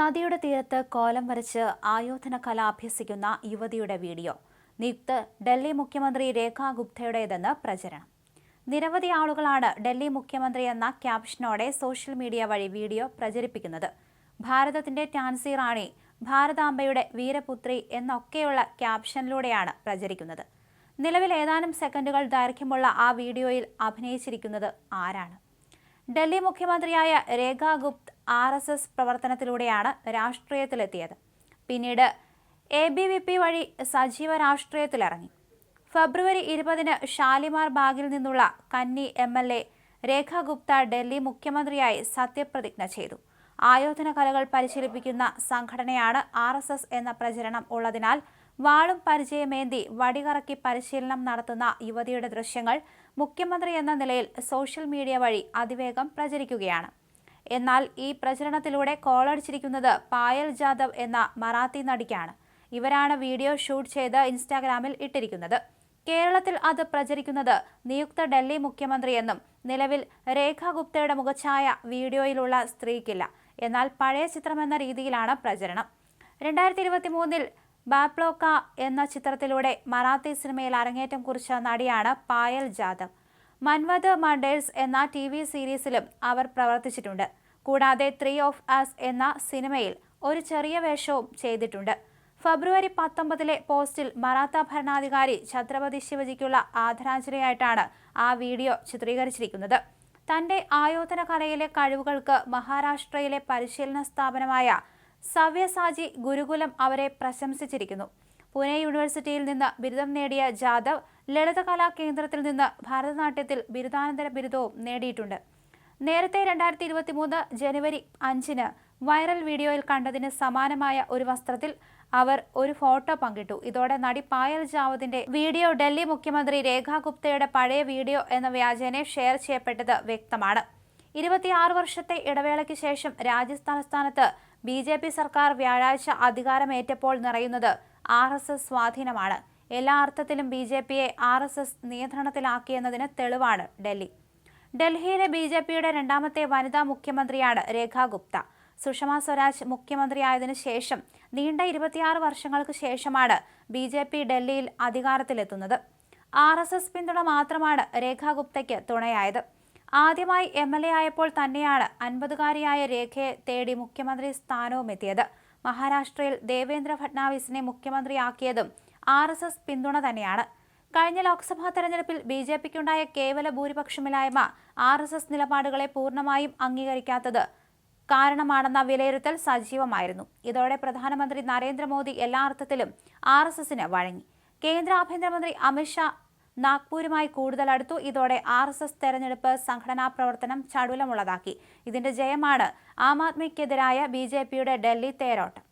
നദിയുടെ തീരത്ത് കോലം വരച്ച് ആയോധന കല അഭ്യസിക്കുന്ന യുവതിയുടെ വീഡിയോ നിയുക്ത ഡൽഹി മുഖ്യമന്ത്രി രേഖാ ഗുപ്തയുടേതെന്ന് പ്രചരണം. നിരവധി ആളുകളാണ് ഡൽഹി മുഖ്യമന്ത്രി എന്ന ക്യാപ്ഷനോടെ സോഷ്യൽ മീഡിയ വഴി വീഡിയോ പ്രചരിപ്പിക്കുന്നത്. ഭാരതത്തിന്റെ ഝാൻസി റാണി, ഭാരതാംബയുടെ വീരപുത്രി എന്നൊക്കെയുള്ള ക്യാപ്ഷനിലൂടെയാണ് പ്രചരിക്കുന്നത്. നിലവിൽ ഏതാനും സെക്കൻഡുകൾ ദൈർഘ്യമുള്ള ആ വീഡിയോയിൽ അഭിനയിച്ചിരിക്കുന്നത് ആരാണ്? ഡൽഹി മുഖ്യമന്ത്രിയായ രേഖാ ഗുപ്ത RSS പ്രവർത്തനത്തിലൂടെയാണ് രാഷ്ട്രീയത്തിലെത്തിയത്. പിന്നീട് ABVP വഴി സജീവ രാഷ്ട്രീയത്തിലിറങ്ങി. ഫെബ്രുവരി 20-ന് ഷാലിമാർ ബാഗിൽ നിന്നുള്ള കന്നി MLA രേഖാ ഗുപ്ത ഡൽഹി മുഖ്യമന്ത്രിയായി സത്യപ്രതിജ്ഞ ചെയ്തു. ആയോധന കലകൾ പരിശീലിപ്പിക്കുന്ന സംഘടനയാണ് RSS എന്ന പ്രചരണം ഉള്ളതിനാൽ വാളും പരിചയമേന്തി വടികറക്കി പരിശീലനം നടത്തുന്ന യുവതിയുടെ ദൃശ്യങ്ങൾ മുഖ്യമന്ത്രി എന്ന നിലയിൽ സോഷ്യൽ മീഡിയ വഴി അതിവേഗം പ്രചരിക്കുകയാണ്. എന്നാൽ ഈ പ്രചരണത്തിലൂടെ കോളടിച്ചിരിക്കുന്നത് പായൽ ജാദവ് എന്ന മറാത്തി നടിക്കാണ്. ഇവരാണ് വീഡിയോ ഷൂട്ട് ചെയ്ത് ഇൻസ്റ്റാഗ്രാമിൽ ഇട്ടിരിക്കുന്നത്. കേരളത്തിൽ അത് പ്രചരിക്കുന്നത് നിയുക്ത ഡൽഹി മുഖ്യമന്ത്രി എന്നും നിലവിൽ രേഖാ ഗുപ്തയുടെ മുഖഛായ വീഡിയോയിലുള്ള സ്ത്രീക്കില്ല. എന്നാൽ പഴയ ചിത്രമെന്ന രീതിയിലാണ് പ്രചരണം. 2023-ൽ ബാപ്ലോക്ക എന്ന ചിത്രത്തിലൂടെ മറാത്തി സിനിമയിൽ അരങ്ങേറ്റം കുറിച്ച നടിയാണ് പായൽ ജാദവ്. മൻവദ് മർഡേഴ്സ് എന്ന TV സീരീസിലും അവർ പ്രവർത്തിച്ചിട്ടുണ്ട്. കൂടാതെ 3 of Us എന്ന സിനിമയിൽ ഒരു ചെറിയ വേഷവും ചെയ്തിട്ടുണ്ട്. ഫെബ്രുവരി 19-ലെ പോസ്റ്റിൽ മറാത്ത ഭരണാധികാരി ഛത്രപതി ശിവജിക്കുള്ള ആദരാഞ്ജലിയായിട്ടാണ് ആ വീഡിയോ ചിത്രീകരിച്ചിരിക്കുന്നത്. തന്റെ ആയോധന കലയിലെ കഴിവുകൾക്ക് മഹാരാഷ്ട്രയിലെ പരിശീലന സ്ഥാപനമായ സവ്യസാചി ഗുരുകുലം അവരെ പ്രശംസിച്ചിരിക്കുന്നു. പൂനെ യൂണിവേഴ്സിറ്റിയിൽ നിന്ന് ബിരുദം നേടിയ ജാദവ് ലളിതകലാ കേന്ദ്രത്തിൽ നിന്ന് ഭരതനാട്യത്തിൽ ബിരുദാനന്തര ബിരുദവും നേടിയിട്ടുണ്ട്. നേരത്തെ 2023 ജനുവരി 5-ന് വൈറൽ വീഡിയോയിൽ കണ്ടതിന് സമാനമായ ഒരു വസ്ത്രത്തിൽ അവർ ഒരു ഫോട്ടോ പങ്കിട്ടു. ഇതോടെ നടി പായൽ ജാദവിന്റെ വീഡിയോ ഡൽഹി മുഖ്യമന്ത്രി രേഖാ ഗുപ്തയുടെ പഴയ വീഡിയോ എന്ന വ്യാജേന ഷെയർ ചെയ്യപ്പെട്ടത് വ്യക്തമാണ്. 26 വർഷത്തെ ഇടവേളയ്ക്ക് ശേഷം രാജസ്ഥാനത്ത് BJP സർക്കാർ വ്യാഴാഴ്ച അധികാരമേറ്റപ്പോൾ നിറയുന്നത് RSS സ്വാധീനമാണ്. എല്ലാ അർത്ഥത്തിലും BJPയെ RSS നിയന്ത്രണത്തിലാക്കിയെന്നതിന് തെളിവാണ് ഡൽഹി. ഡൽഹിയിലെ BJPയുടെ രണ്ടാമത്തെ വനിതാ മുഖ്യമന്ത്രിയാണ് രേഖാ ഗുപ്ത. സുഷമ സ്വരാജ് മുഖ്യമന്ത്രിയായതിനു ശേഷം നീണ്ട 26 വർഷങ്ങൾക്ക് ശേഷമാണ് BJP ഡൽഹിയിൽ അധികാരത്തിലെത്തുന്നത്. RSS പിന്തുണ മാത്രമാണ് രേഖാ ഗുപ്തയ്ക്ക് തുണയായത്. ആദ്യമായി MLA ആയപ്പോൾ തന്നെയാണ് 50-കാരിയായ രേഖയെ തേടി മുഖ്യമന്ത്രി സ്ഥാനവും എത്തിയത്. മഹാരാഷ്ട്രയിൽ ദേവേന്ദ്ര ഫട്നാവിസിനെ മുഖ്യമന്ത്രിയാക്കിയതും RSS പിന്തുണ തന്നെയാണ്. കഴിഞ്ഞ ലോക്സഭാ തെരഞ്ഞെടുപ്പിൽ BJPക്കുണ്ടായ കേവല ഭൂരിപക്ഷമില്ലായ്മ RSS നിലപാടുകളെ പൂർണ്ണമായും അംഗീകരിക്കാത്തത് കാരണമാണെന്ന വിലയിരുത്തൽ സജീവമായിരുന്നു. ഇതോടെ പ്രധാനമന്ത്രി നരേന്ദ്രമോദി എല്ലാ അർത്ഥത്തിലും RSSന് വഴങ്ങി. കേന്ദ്ര ആഭ്യന്തരമന്ത്രി അമിത് ഷാ നാഗ്പൂരുമായി കൂടുതൽ അടുത്തു. ഇതോടെ RSS തെരഞ്ഞെടുപ്പ് സംഘടനാ പ്രവർത്തനം ചടുലമുള്ളതാക്കി. ഇതിന്റെ ജയമാണ് ആം ആദ്മിക്കെതിരായ BJPയുടെ ഡൽഹി തേരോട്ടം.